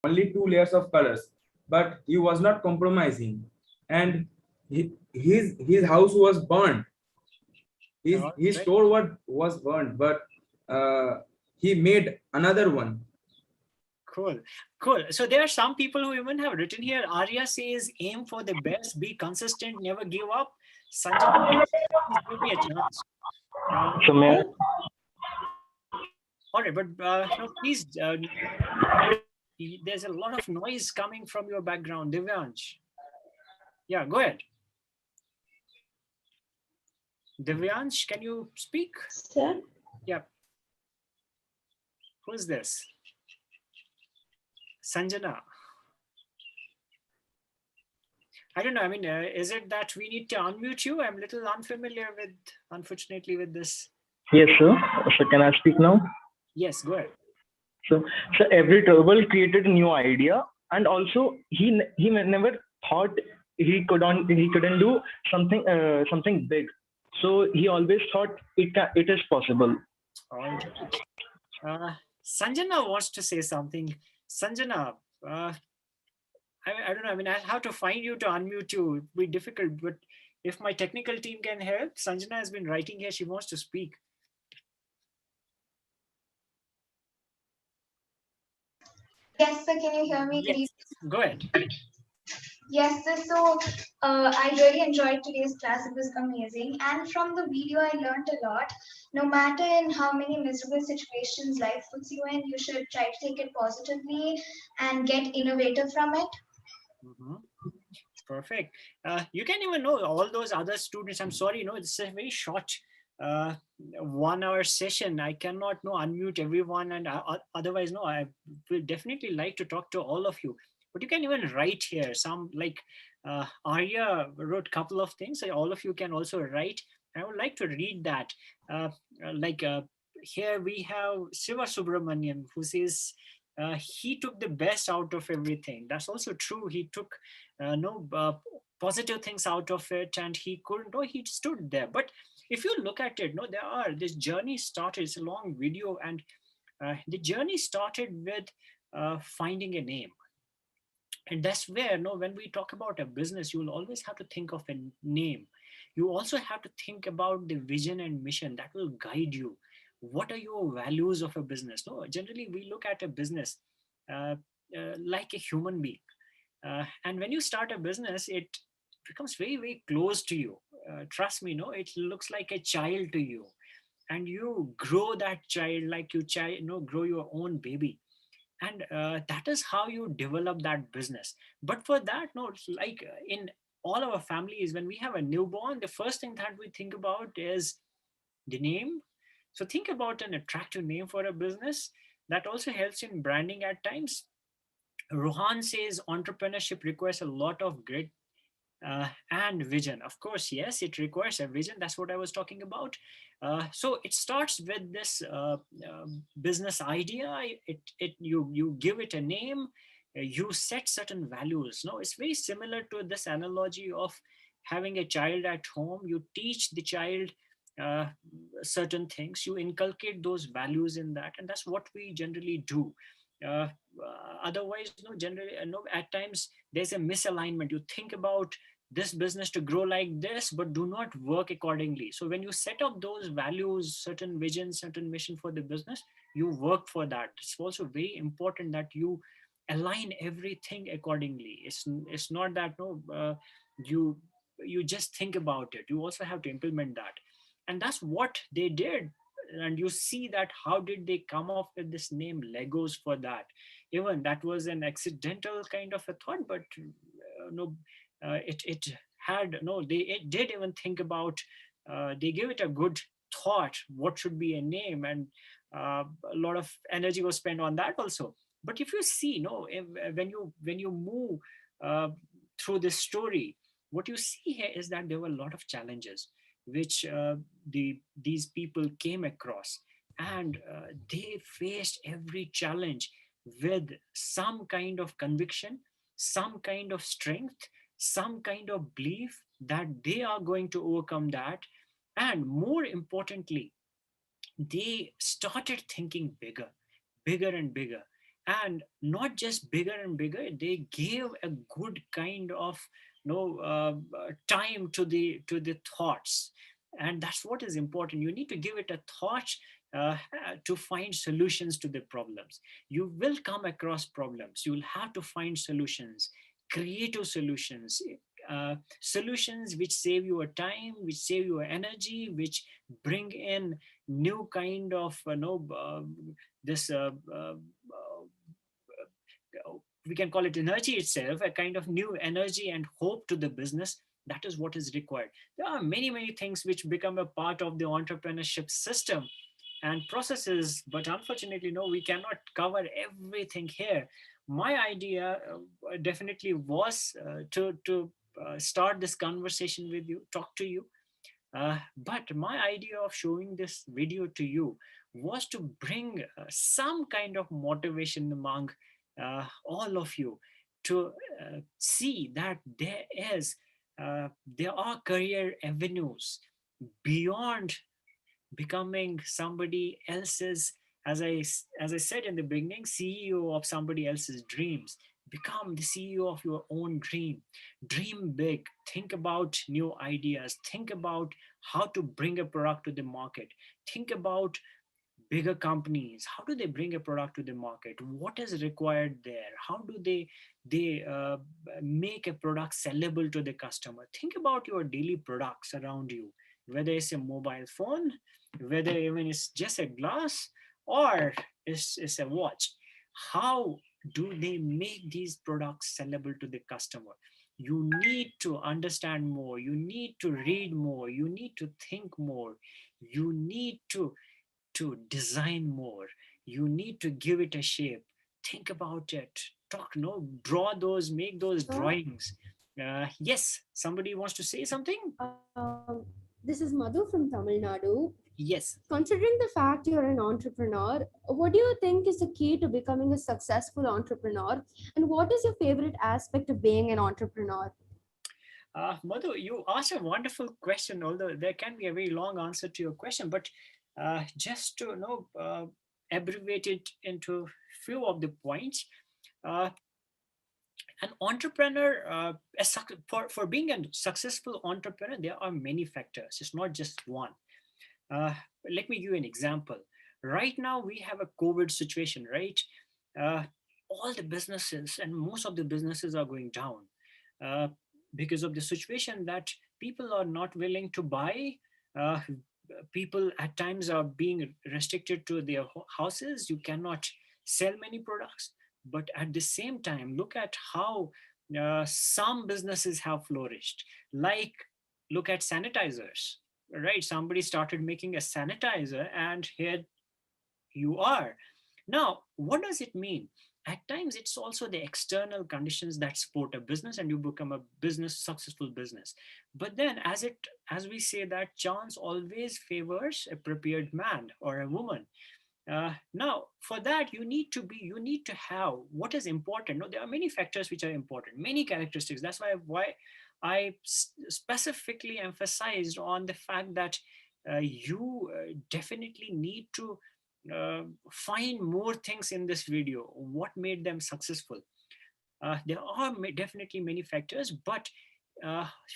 only two layers of colors, but he was not compromising, and his house was burned. All His right. store was burned, but he made another one. Cool. Cool. So there are some people who even have written here. Arya says, aim for the best, be consistent, never give up. Sanjana, please give me a chance. So may I, Oh, all right. But no, please, there's a lot of noise coming from your background. Divyansh. Yeah, go ahead. Divyansh, can you speak? Sir? Yeah. Who's this? Sanjana. I don't know. I mean, is it that we need to unmute you? I'm a little unfamiliar with, unfortunately, with this. yes, sir. So can I speak now? Yes, go ahead. So, so every trouble created a new idea, and also he never thought he couldn't do something big. So he always thought it is possible. All right. Sanjana wants to say something. Sanjana, I don't know. I mean, I'll have to find you to unmute you. It'd be difficult, but if my technical team can help, Sanjana has been writing here. She wants to speak. Yes, sir. Can you hear me? Good Yes, evening. go ahead. Yes, sir. So I really enjoyed today's class. It was amazing. And from the video, I learned a lot. No matter in how many miserable situations life puts you in, you should try to take it positively and get innovative from it. Mhm. Perfect. You can even know all those other students. I'm sorry, it's a very short 1 hour session. I cannot unmute everyone, and otherwise, I will definitely like to talk to all of you. But you can even write here. Some like Arya wrote a couple of things. So all of you can also write. I would like to read that. Uh, like here we have Siva Subramanian who says he took the best out of everything. That's also true. He took no positive things out of it, and he couldn't. No, he stood there. But if you look at it, this journey started. It's a long video, and the journey started with finding a name. And that's where when we talk about a business, you will always have to think of a name. You also have to think about the vision and mission that will guide you. What are your values of a business? No, generally we look at a business uh, like a human being, and when you start a business, it becomes very very close to you. Trust me, it looks like a child to you, and you grow that child like you grow your own baby, and that is how you develop that business. But for that, it's like in all our families, when we have a newborn, the first thing that we think about is the name. So think about an attractive name for a business. That also helps in branding at times. Rohan says entrepreneurship requires a lot of grit and vision. Of course, yes, it requires a vision. That's what I was talking about. So it starts with this business idea. You give it a name. You set certain values. No, it's very similar to this analogy of having a child at home. You teach the child uh, certain things. You inculcate those values in that, and that's what we generally do. Otherwise, no, generally, no, at times there's a misalignment. You think about this business to grow like this, but do not work accordingly. So when you set up those values, certain vision, certain mission for the business, you work for that. It's also very important that you align everything accordingly. It's not that you you just think about it. You also have to implement that, and that's what they did. And you see that how did they come up with this name Legos for that? Even that was an accidental kind of a thought, but no it had no they it did even think about they gave it a good thought what should be a name, and a lot of energy was spent on that also. But if you see when you move uh, through this story, what you see here is that there were a lot of challenges which these people came across, and they faced every challenge with some kind of conviction, some kind of strength, some kind of belief that they are going to overcome that. And more importantly, they started thinking bigger, bigger and bigger. and not just bigger and bigger, they gave a good kind of time to the thoughts. And that's what is important. You need to give it a thought to find solutions to the problems. You will come across problems, you will have to find solutions, creative solutions, solutions which save your time, which save your energy, which bring in new kind of this we can call it energy itself, a kind of new energy and hope to the business. That is what is required. There are many things which become a part of the entrepreneurship system and processes, but unfortunately, no, we cannot cover everything here. My idea definitely was to start this conversation with you, talk to you, but my idea of showing this video to you was to bring some kind of motivation among all of you to see that there are career avenues beyond becoming somebody else's, as I said in the beginning, CEO of somebody else's dreams. Become the CEO of your own dream. Dream big. Think about new ideas. Think about how to bring a product to the market. Think about bigger companies. How do they bring a product to the market? What is required there? How do they make a product sellable to the customer? Think about your daily products around you, whether it's a mobile phone, whether even it's just a glass, or it's a watch. How do they make these products sellable to the customer? You need to understand more, you need to read more, you need to think more, you need to design more, you need to give it a shape. Think about it, talk, no, draw those, make those Sir, drawings. Yes, somebody wants to say something. this is Madhu from Tamil Nadu. Yes. Considering the fact you're an entrepreneur, what do you think is the key to becoming a successful entrepreneur? And what is your favorite aspect of being an entrepreneur? Madhu, you asked a wonderful question, although there can be a very long answer to your question, but just to abbreviate it into few of the points. Uh, an entrepreneur, for being a successful entrepreneur, there are many factors. It's not just one. Uh, Let me give you an example. Right now, we have a COVID situation, right? Uh, all the businesses and most of the businesses are going down uh, because of the situation that people are not willing to buy. Uh, People at times are being restricted to their houses. You cannot sell many products. But at the same time, look at how some businesses have flourished. Like, look at sanitizers, right? Somebody started making a sanitizer, and here you are. Now, what does it mean? At times, it's also the external conditions that support a business, and you become a business, successful business. But then, as we say that chance always favors a prepared man or a woman. Now, for that, you need to have what is important. No, there are many factors which are important, many characteristics. That's why I specifically emphasized on the fact that you definitely need to find more things in this video. What made them successful? There are definitely many factors, but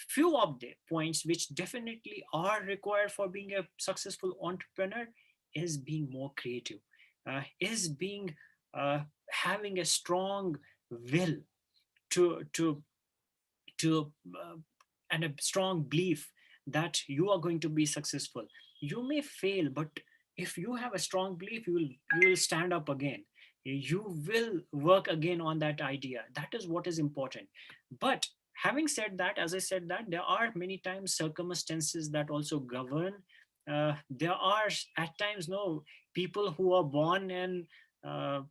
few of the points which definitely are required for being a successful entrepreneur is being more creative, is being having a strong will to to and a strong belief that you are going to be successful. You may fail, but if you have a strong belief, you will stand up again. You will work again on that idea. That is what is important. But having said that, as I said, that there are many times circumstances that also govern. There are at times no people who are born in uh,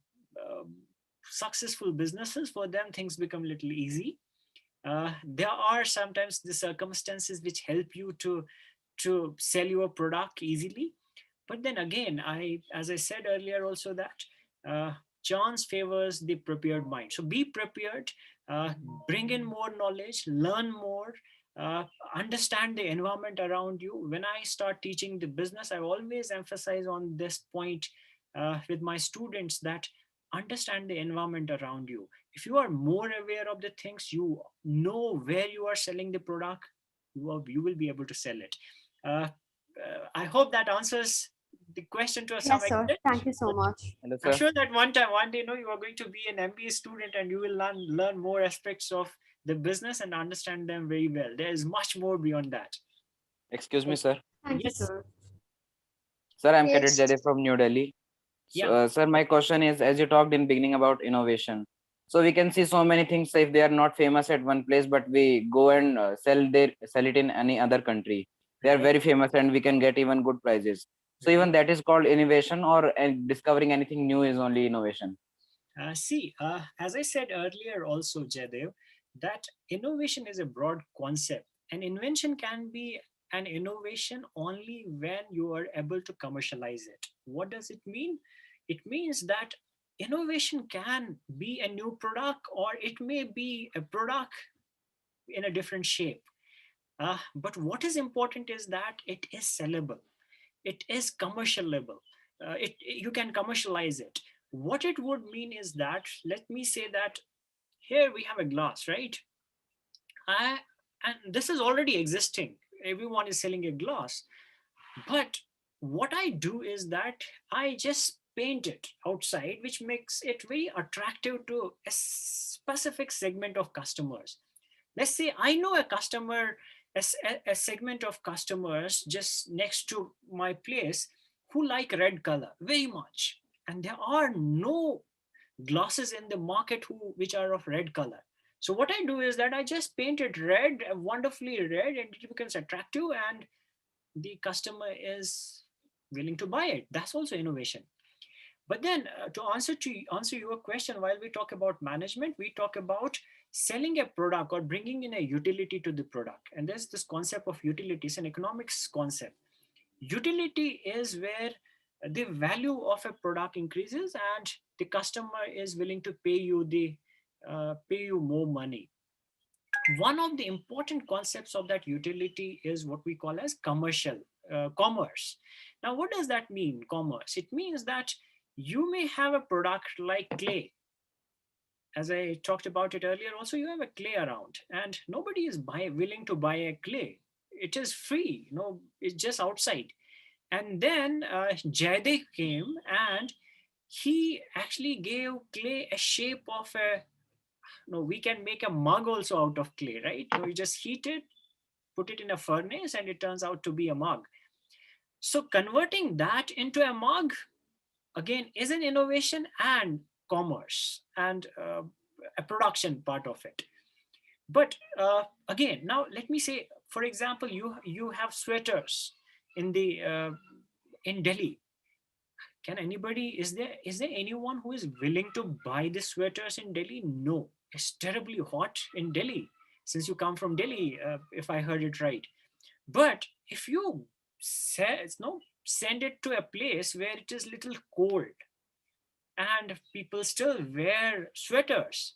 uh, successful businesses. For them, things become a little easy. There are sometimes the circumstances which help you to sell your product easily. But then again, as I said earlier also, that chance favors the prepared mind. So be prepared, uh, bring in more knowledge, learn more, uh, understand the environment around you. When I start teaching the business, I always emphasize on this point with my students, that understand the environment around you. If you are more aware of the things, you know where you are selling the product, you will be able to sell it. I hope that answers the question to some Yes, sir. extent. Thank you so much. Hello, I'm sir. sure that one day, you are going to be an MBA student and you will learn more aspects of the business and understand them very well. There is much more beyond that. Excuse me, sir. Thank you, Yes. sir. Sir, I'm Cadet Yes. Jade from New Delhi. So, Yeah. sir, my question is, as you talked in beginning about innovation, so we can see so many things if they are not famous at one place, but we go and sell it in any other country. They are very famous and we can get even good prices. So even that is called innovation, or discovering anything new is only innovation. See, as I said earlier also, Jadev, that innovation is a broad concept. An invention can be an innovation only when you are able to commercialize it. What does it mean? It means that innovation can be a new product, or it may be a product in a different shape. But what is important is that it is sellable, it is commercialable, you can commercialize it. What it would mean is that, let me say that here we have a glass, right? I, and this is already existing. Everyone is selling a glass. But what I do is that I just paint it outside, which makes it very attractive to a specific segment of customers. Let's say I know a customer, a segment of customers just next to my place who like red color very much. And there are no glasses in the market which are of red color. So what I do is that I just paint it red, wonderfully red, and it becomes attractive, and the customer is willing to buy it. That's also innovation. But then to answer your question, while we talk about management, we talk about selling a product or bringing in a utility to the product. And there's this concept of utility. It's an economics concept. Utility is where the value of a product increases and the customer is willing to pay you more money. One of the important concepts of that utility is what we call as commerce. Now, what does that mean, commerce? It means that you may have a product like clay. As I talked about it earlier, also you have a clay around, and nobody is willing to buy a clay. It is free, it's just outside. And then Jade came and he actually gave clay a shape of a, we can make a mug also out of clay, right? You just heat it, put it in a furnace, and it turns out to be a mug. So converting that into a mug, again, is an innovation and commerce and a production part of it. But again, now let me say, for example, you have sweaters in Delhi. Can anybody, is there anyone who is willing to buy the sweaters in Delhi? No, it's terribly hot in Delhi, since you come from Delhi, if I heard it right. But if you send it to a place where it is little cold and people still wear sweaters,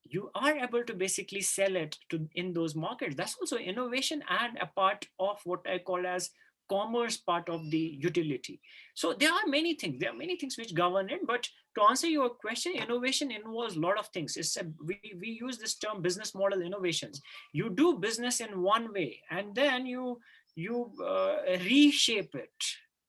you are able to basically sell it in those markets. That's also innovation and a part of what I call as commerce part of the utility. So there are many things which govern it. But to answer your question, innovation involves a lot of things. We use this term business model innovations. You do business in one way and then you reshape it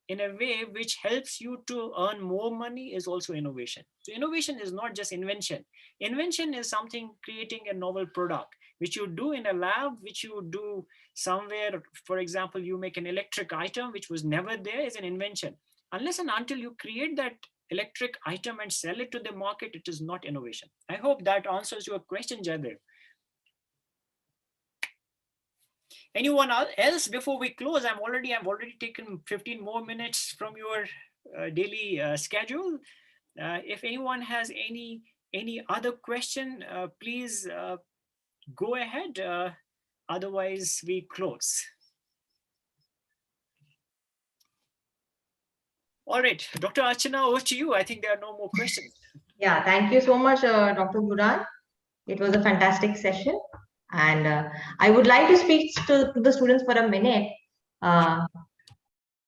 in a way which helps you to earn more money, is also innovation. So innovation is not just invention. Invention is something, creating a novel product, which you do in a lab, which you do somewhere. For example, you make an electric item which was never there, is an invention. Unless and until you create that electric item and sell it to the market, it is not innovation. I hope that answers your question, Jadev. Anyone else before we close? I've already taken 15 more minutes from your daily schedule. If anyone has any other question, please go ahead. Otherwise, we close. All right, Dr. Archana, over to you. I think there are no more questions. Yeah, thank you so much, Dr. Burhan. It was a fantastic session. And I would like to speak to the students for a minute.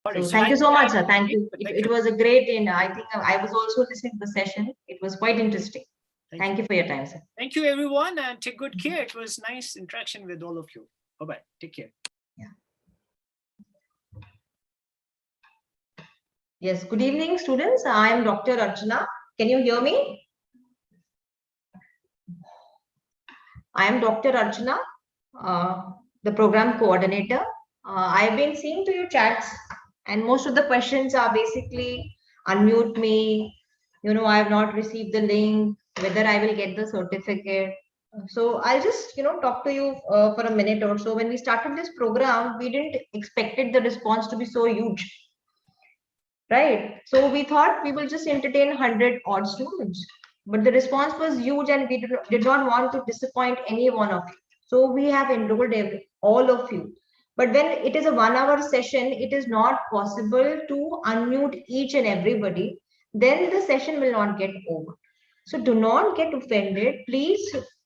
All right, So thank you so much, sir. Thank you. Thank It was a great, and I think I was also listening to the session. It was quite interesting. Thank you for your time, sir. Thank you, everyone, and take good care. It was nice interaction with all of you. Bye-bye. Take care. Yes, good evening, students. I am Dr. Archana. Can you hear me? I am Dr. Archana, the program coordinator. I've been seeing to your chats, and most of the questions are basically unmute me. I have not received the link, whether I will get the certificate. So I'll just, talk to you for a minute or so. When we started this program, we didn't expected the response to be so huge. Right. So we thought we will just entertain 100 odd students, but the response was huge and we did not want to disappoint any one of you. So we have enrolled all of you. But when it is a 1 hour session, it is not possible to unmute each and everybody. Then the session will not get over. So do not get offended. Please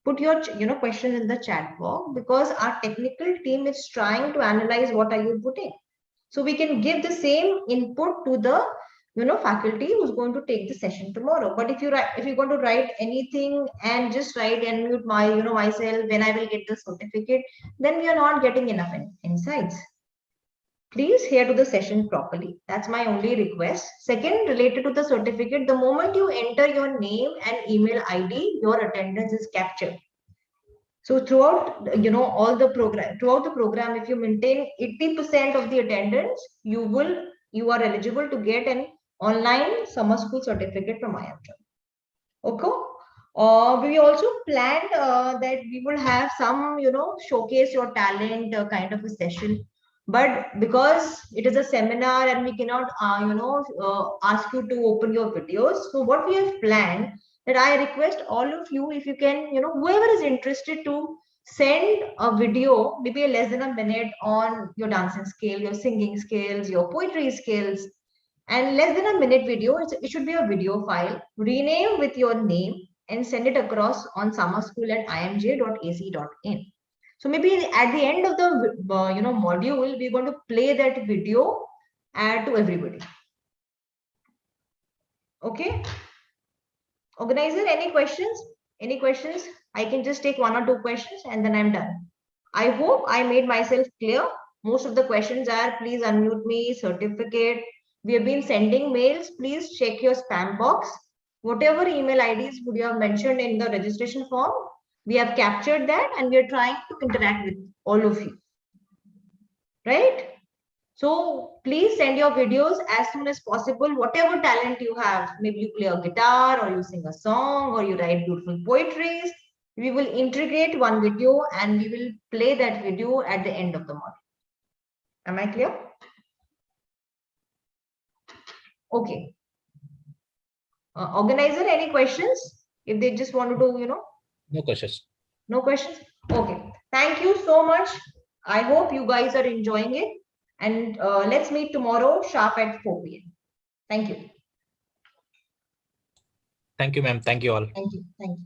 put your questions in the chat box, because our technical team is trying to analyze what are you putting. So we can give the same input to the faculty who's going to take the session tomorrow. But if you're going to write anything and just write and mute my myself, when I will get the certificate, then we are not getting enough insights. Please hear to the session properly. That's my only request. Second, related to the certificate, the moment you enter your name and email ID, your attendance is captured. So throughout, throughout the program, if you maintain 80% of the attendance, you are eligible to get an online summer school certificate from IIMJ. Okay. We also planned that we will have some, showcase your talent kind of a session. But because it is a seminar and we cannot, ask you to open your videos. So what we have planned, that I request all of you, if you can, whoever is interested to send a video, maybe less than a minute, on your dancing skill, your singing skills, your poetry skills, and less than a minute video. It should be a video file, rename with your name and send it across on summerschool@imj.ac.in. So maybe at the end of the module, we're going to play that video to everybody. Okay. Organizer, any questions? Any questions? I can just take 1 or 2 questions and then I'm done. I hope I made myself clear. Most of the questions are, please unmute me, certificate. We have been sending mails. Please check your spam box. Whatever email IDs would you have mentioned in the registration form, we have captured that and we are trying to interact with all of you. Right? So please send your videos as soon as possible, whatever talent you have. Maybe you play a guitar, or you sing a song, or you write beautiful poetries. We will integrate one video and we will play that video at the end of the module. Am I clear? Okay. Organizer, any questions? If they just wanted to, No questions. No questions? Okay. Thank you so much. I hope you guys are enjoying it. And let's meet tomorrow sharp at 4 p.m. Thank you. Thank you, ma'am. Thank you all. Thank you. Thank you.